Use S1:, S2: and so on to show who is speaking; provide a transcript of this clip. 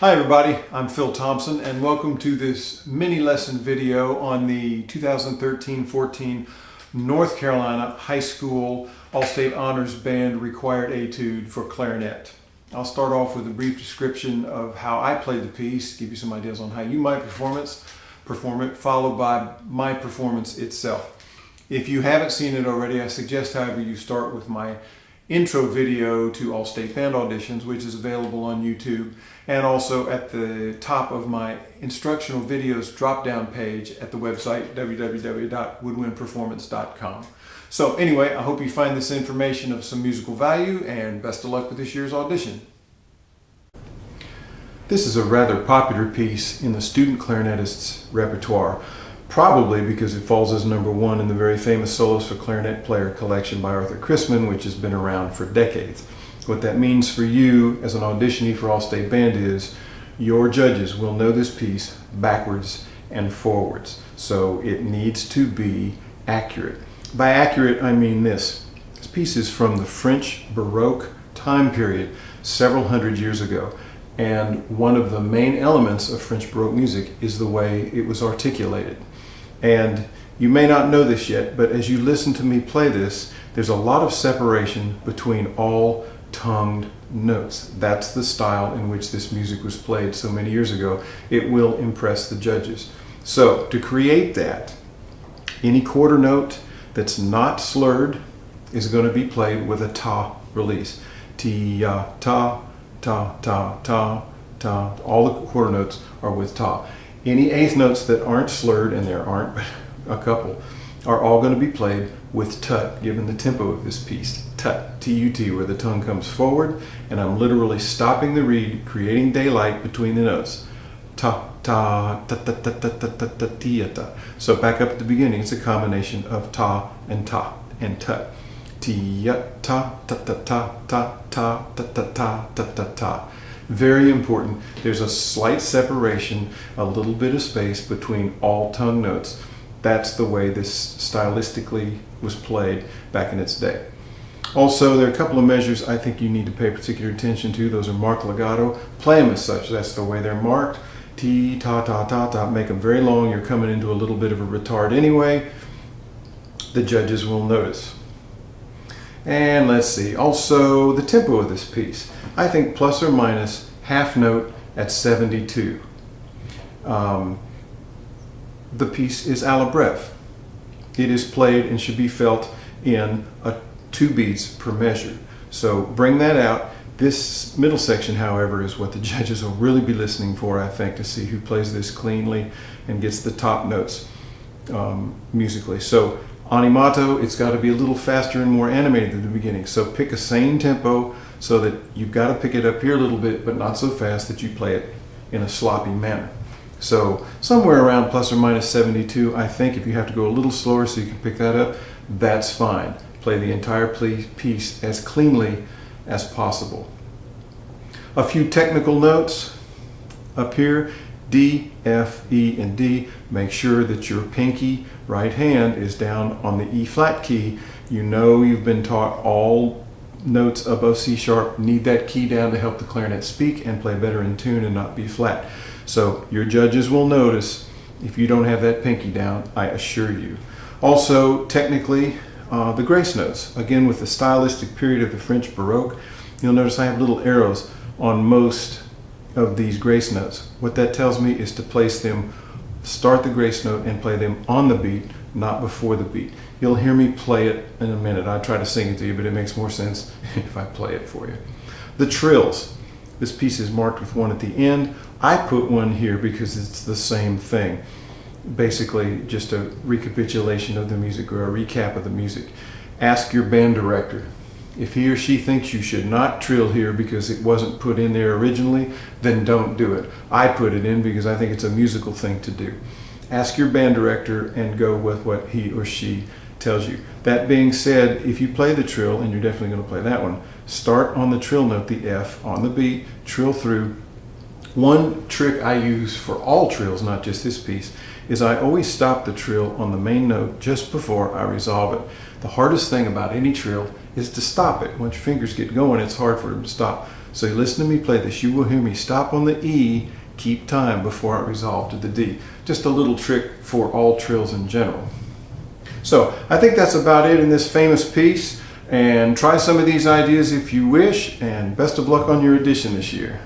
S1: Hi everybody, I'm Phil Thompson and welcome to this mini lesson video on the 2013-14 North Carolina High School All-State Honors Band Required Etude for Clarinet. I'll start off with a brief description of how I played the piece, give you some ideas on how you might perform it, followed by my performance itself. If you haven't seen it already, I suggest, however, you start with my intro video to All-State Band Auditions, which is available on YouTube, and also at the top of my instructional videos drop-down page at the website www.woodwindperformance.com. So anyway, I hope you find this information of some musical value, and best of luck with this year's audition. This is a rather popular piece in the student clarinetist's repertoire, probably because it falls as number one in the very famous Solos for Clarinet Player collection by Arthur Chrisman, which has been around for decades. What that means for you as an auditionee for All-State Band is your judges will know this piece backwards and forwards. So it needs to be accurate. By accurate, I mean this. This piece is from the French Baroque time period, several hundred years ago. And one of the main elements of French Baroque music is the way it was articulated. And you may not know this yet, but as you listen to me play this, there's a lot of separation between all tongued notes. That's the style in which this music was played so many years ago. It will impress the judges. So to create that, any quarter note that's not slurred is going to be played with a ta release. Ti-ya, ta, ta, ta, ta, ta. All the quarter notes are with ta. Any eighth notes that aren't slurred, and there aren't but a couple, are all going to be played with tut, given the tempo of this piece. Tut, T-U-T, where the tongue comes forward, and I'm literally stopping the reed, creating daylight between the notes. Ta, ta, ta, ta, ta, ta, ta, ta, ta, tia, ta. So back up at the beginning, it's a combination of ta and tut. Tia, ta, ta, ta, ta, ta, ta, ta, ta, ta, ta, ta, ta. Very important. There's a slight separation, a little bit of space between all tongue notes. That's the way this stylistically was played back in its day. Also, there are a couple of measures I think you need to pay particular attention to. Those are marked legato. Play them as such. That's the way they're marked. T, ta, ta, ta, ta. Make them very long. You're coming into a little bit of a retard anyway. The judges will notice. And let's see, also the tempo of this piece. I think plus or minus half note at 72. The piece is à la bref. It is played and should be felt in 2 beats per measure. So bring that out. This middle section, however, is what the judges will really be listening for, I think, to see who plays this cleanly and gets the top notes musically. So animato, it's got to be a little faster and more animated at the beginning. So pick a sane tempo so that you've got to pick it up here a little bit, but not so fast that you play it in a sloppy manner. So somewhere around plus or minus 72, I think. If you have to go a little slower so you can pick that up, that's fine. Play the entire piece as cleanly as possible. A few technical notes up here. D, F, E, and D. Make sure that your pinky right hand is down on the E flat key. You know you've been taught all notes above C sharp need that key down to help the clarinet speak and play better in tune and not be flat. So your judges will notice if you don't have that pinky down, I assure you. Also, technically, the grace notes. Again, with the stylistic period of the French Baroque, you'll notice I have little arrows on most of these grace notes. What that tells me is to place them, start the grace note and play them on the beat, not before the beat. You'll hear me play it in a minute. I try to sing it to you, but it makes more sense if I play it for you. The trills. This piece is marked with one at the end. I put one here because it's the same thing. Basically, just a recapitulation of the music or a recap of the music. Ask your band director. If he or she thinks you should not trill here because it wasn't put in there originally, then don't do it. I put it in because I think it's a musical thing to do. Ask your band director and go with what he or she tells you. That being said, if you play the trill, and you're definitely going to play that one, start on the trill note, the F, on the beat, trill through. One trick I use for all trills, not just this piece, is I always stop the trill on the main note just before I resolve it. The hardest thing about any trill is to stop it. Once your fingers get going, it's hard for them to stop. So you listen to me play this, you will hear me stop on the E, keep time before I resolve to the D. Just a little trick for all trills in general. So I think that's about it in this famous piece, and try some of these ideas if you wish, and best of luck on your audition this year.